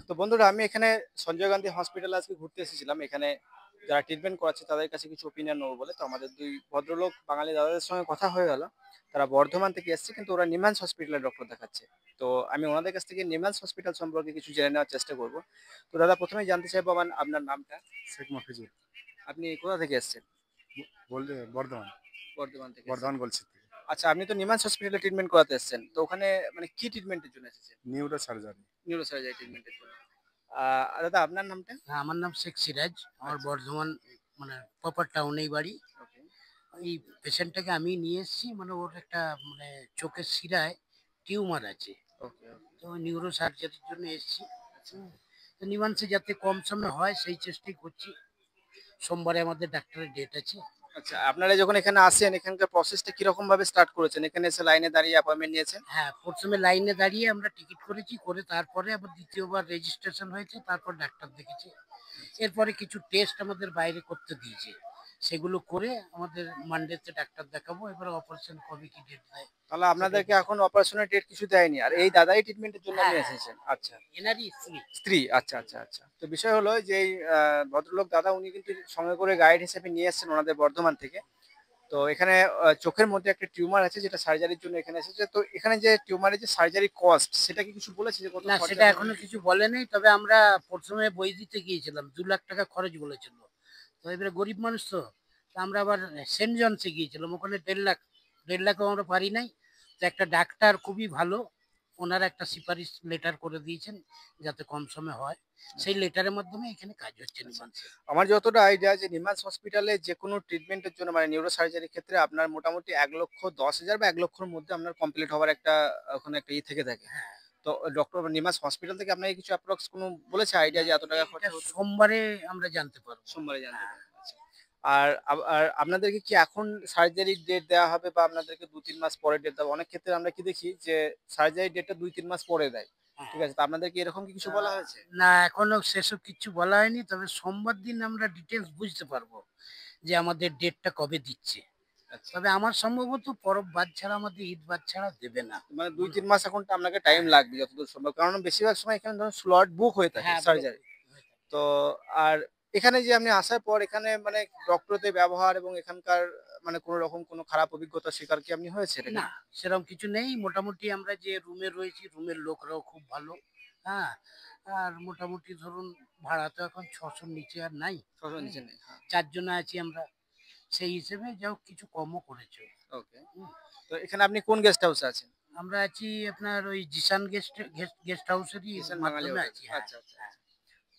তো বন্ধুরা আমি এখানে সঞ্জয় গান্ধী হসপিটালে আজকে ঘুরতে এসেছিলাম। এখানে যারা ট্রিটমেন্ট করাচ্ছে তাদের কাছে কিছু ওপিনিয়ন নেবো বলে। তো আমাদের দুই ভদ্রলোক বাঙালি দাদাদের সঙ্গে কথা হয়ে গেল। তারা বর্ধমান থেকে এসেছে কিন্তু ওরা নিম্হান্স হসপিটালে ডক্টর দেখাচ্ছে। তো আমি ওনাদের কাছ থেকে নিম্হান্স হসপিটাল সম্পর্কে কিছু জেনে নেওয়ার চেষ্টা করব। তো দাদা প্রথমেই জানতে চাইবো আপনার নামটা। শেখ মফিজুল। আপনি কোথা থেকে এসেছেন? বললে বর্ধমান। বর্ধমান থেকে এসেছেন। বর্ধমান বলছি থেকে। আচ্ছা, আপনি তো নিম্হান্স হসপিটালে ট্রিটমেন্ট করাতে এসেছেন, তো ওখানে মানে কি ট্রিটমেন্টের জন্য এসেছেন? Neuro surgery. নিউরোসার্জারি ট্রিটমেন্টের জন্য। দাদা আপনার নামটা? হ্যাঁ, আমার নাম শেখ সিরাজ। আমার আচ্ছা। বর্ধমান মানে প্রপার টাউনেই বাড়ি। ওকে। এই পেশেন্টটাকে আমি নিয়ে এসেছি, মানে ওর একটা মানে চোখের শিরায় টিউমার আছে। ওকে। তো নিউরো সার্জারির জন্য এসেছি। হুম। তো নিমান্সে যাতে কম সময় হয় সেই চেষ্টাই করছি। সোমবারে আমাদের ডাক্তারের ডেট আছে। আচ্ছা, আপনারা যখন এখানে আসেন এখানকার প্রসেসটা কিরকম ভাবে স্টার্ট করেছেন? এখানে এসে লাইনে দাঁড়িয়ে অ্যাপয়েন্টমেন্ট নিয়েছেন? হ্যাঁ, প্রথমে লাইনে দাঁড়িয়ে আমরা টিকিট করেছি, করে তারপরে আবার দ্বিতীয়বার রেজিস্ট্রেশন হয়েছে, তারপর ডাক্তার দেখেছি। এরপরে কিছু টেস্ট আমাদের বাইরে করতে দিয়েছে, সেগুলো করে আমাদের মানডেতে ডাক্তার দেখাবো। এবার অপারেশন কবে কি ডেট দেয় তাহলে সেটাই আপনাদেরকে এখন অপারেশনের ডেট কিছু দেয়নি, আর এই দাদাই ট্রিটমেন্টের জন্য হ্যাঁ নিয়ে হ্যাঁ এসেছেন? আচ্ছা। এনারই স্ত্রী। স্ত্রী, আচ্ছা আচ্ছা আচ্ছা। তো বিষয় হলো যে এই ভদ্রলোক দাদা উনি কিন্তু সঙ্গে করে গাইড হিসেবে নিয়ে এসেছেন ওনাদের বর্ধমান থেকে। তো এখানে চোখের মধ্যে একটা টিউমার আছে যেটা সার্জারির জন্য এখানে এসেছে। তো এখানে যে টিউমারের যে সার্জারি কস্ট সেটা কি কিছু বলেছে যে কত না, খরচা সেটা পড়বে? এখনো কিছু বলে নেই, তবে আমরা প্রথমে বই দিতে গিয়েছিলাম, 2 লাখ টাকা খরচ বলেছিল। তো এবারে গরিব মানুষ তো, তো আমরা আবার সেন্ট জনসে গিয়েছিলাম, ওখানে 1.5 লাখ। 1.5 লাখও আমরা পারি নাই। তো একটা ডাক্তার খুবই ভালো, ওনারা একটা সুপারিশ লেটার করে দিয়েছেন যাতে কম সময় হয়। সেই লেটারের মাধ্যমে এখানে কাজ হচ্ছে আচ্ছা। নিমান্সে। আমার যতটা আইডিয়া যে নিম্হান্স হসপিটালে যেকোনো ট্রিটমেন্টের জন্য মানে নিউরো সার্জারির ক্ষেত্রে আপনার মোটামুটি 1,10,000 বা 1,00,000-র মধ্যে আপনার কমপ্লিট হওয়ার একটা ওখানে একটা থেকে থাকে। হ্যাঁ, তো ডক্টর নিম্হান্স হসপিটাল থেকে আপনাকে কিছু অ্যাপ্রক্স কোনো বলেছে আইডিয়া যে এত টাকা এটা খরচা হতে? সোমবারে আমরা জানতে পারবো। সোমবারে জানতে হ্যাঁ, পারবেন। আচ্ছা। আর আপনাদেরকে কি এখন সার্জারির ডেট দেওয়া হবে বা আপনাদেরকে ২-৩ মাস পরে ডেট দেওয়া হবে? অনেক ক্ষেত্রে আমরা কি দেখি যে সার্জারির ডেটটা ২-৩ মাস পরে দেয়। হ্যাঁ। ঠিক আছে? তো আপনাদের কি এরকম কি কিছু বলা হয়েছে? না, এখনো সেসব কিচ্ছু বলা হয়নি, তবে সোমবার দিন আমরা ডিটেলস বুঝতে পারবো যে আমাদের ডেটটা কবে দিচ্ছে। আচ্ছা। তবে আমার সম্ভবত পরব বাদ ছাড়া, আমাদের ঈদ বাদ ছাড়া দেবে না। মানে মনে ২-৩ হয়। মাস এখন আপনাকে টাইম হ্যাঁ লাগবে যতদূর সম্ভব। কারণ বেশিরভাগ সময় এখানে ধরুন স্লট বুক হয়ে থাকে হ্যাঁ, সার্জারি। হয়ে থাকে। তো আর এখানে যে আপনি আসার পর এখানে মানে ডক্টরদের ব্যবহার এবং এখানকার মানে কোন রকম কোন খারাপ অভিজ্ঞতার শিকার কি আপনি হয়েছেন না, এখানে? সেরকম কিছু নেই। মোটামুটি আমরা যে রুমে রয়েছি, রুমের লোকরাও খুব ভালো। হ্যাঁ, আর মোটামুটি ধরুন ভাড়া তো এখন 600-র নিচে আর নাই। সবার হুম, নিচে নেই। হ্যাঁ। 4 জনে আছি আমরা। সেই হিসেবে যাও কিছু কমও করেছে। ওকে। হুম, তো এখানে আপনি কোন গেস্ট হাউসে আছেন? আমরা আছি আপনার ওই জিসান গেস্ট গেস্ট গেস্ট হাউসেরই কিষান বাঙালি মাধ্যমে হোটেল। আছি। হ্যাঁ আচ্ছা, আচ্ছা, হ্যাঁ। আচ্ছা।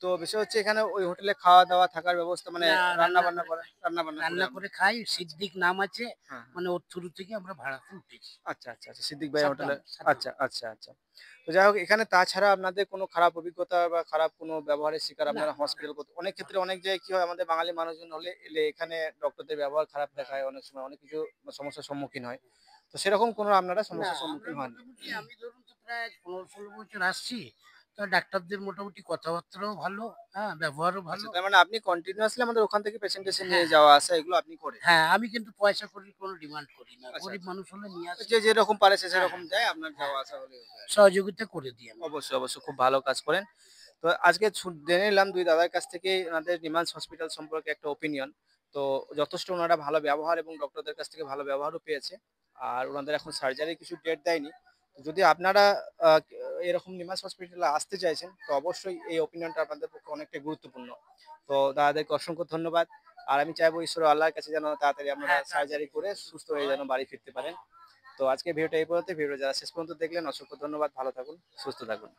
তো বিষয় হচ্ছে এখানে ওই হোটেলে খাওয়া-দাওয়া থাকার ব্যবস্থা মানে না, রান্না রান্না-বান্না করে করা খাই। রান্না-বান্না করে রান্না আপনি? করে খাই। আচ্ছা। সিদ্দিক নাম আছে, হ্যাঁ, হ্যাঁ। মানে ওর থ্রু থেকে আমরা ভাড়াতে উঠেছি। আচ্ছা, আচ্ছা, আচ্ছা। সিদ্দিক ভাইয়া সাদ্দাম হোটেলে। সাদ্দাম। আচ্ছা, আচ্ছা, আচ্ছা। তো যাই হোক এখানে তাছাড়া আপনাদের কোনো খারাপ অভিজ্ঞতা বা খারাপ কোনো ব্যবহারের শিকার না আপনারা না হসপিটাল করতে অনেক না। ক্ষেত্রে অনেক জায়গায় কি হয় আমাদের বাঙালি মানুষজন হলে এলে এখানে ডক্টরদের ব্যবহার খারাপ দেখায় অনেক সময় অনেক কিছু সমস্যার সম্মুখীন হয়। তো সেরকম কোনো আপনারা না, সমস্যার আমরা সম্মুখীন হননি? মোটামুটি, আমি ধরুন তো প্রায় 15-16 বছর আসছি। তো ডাক্তারদের মোটামুটি কথাবার্তাও ভালো, হ্যাঁ, ব্যবহারও আচ্ছা, ভালো। তার মানে আপনি কন্টিনিউয়াসলি আমাদের ওখান থেকে পেশেন্ট টেশেন্ট হ্যাঁ নিয়ে হ্যাঁ যাওয়া আসা এগুলো আপনি করেন? হ্যাঁ, আমি কিন্তু পয়সা কড়ির কোনো ডিমান্ড করি না। আচ্ছা, গরিব আচ্ছা। মানুষ হলে নিয়ে আসি। যে যেরকম পারে সে হ্যাঁ সেরকম দেয়, আপনার হ্যাঁ, যাওয়া আসা হলেই হলো আরকি। সহযোগিতা করে দিই আমি। অবশ্যই, অবশ্যই খুব ভালো কাজ করেন। তো আজকে জেনে নিলাম ২ দাদার কাছ থেকেই ওনাদের নিম্হান্স হসপিটাল সম্পর্কে একটা ওপিনিয়ন। তো যথেষ্ট ওনারা ভালো ব্যবহার এবং ডক্টরদের কাছ থেকে ভালো ব্যবহারও পেয়েছে। আর ওনাদের এখন সার্জারির কিছু ডেট দেয়নি। তো যদি আপনারা আ এরকম নিম্হান্স হসপিটালে আসতে চাইছেন তো অবশ্যই এই ওপিনিয়নটা আপনাদের পক্ষে অনেকটাই গুরুত্বপূর্ণ। তো দাদাদেরকে অসংখ্য ধন্যবাদ। আর আমি চাইবো ঈশ্বর আল্লাহর কাছে যেন তাড়াতাড়ি আপনারা হ্যাঁ, তাড়াতাড়ি সার্জারি করে করে সুস্থ সুস্থ হয়ে যেন হয়। বাড়ি ফিরতে পারেন। তো আজকে ভিডিওটা এই পর্যন্তই। ভিডিও যারা শেষ পর্যন্ত দেখলেন অসংখ্য ধন্যবাদ। ভালো থাকুন, সুস্থ থাকুন।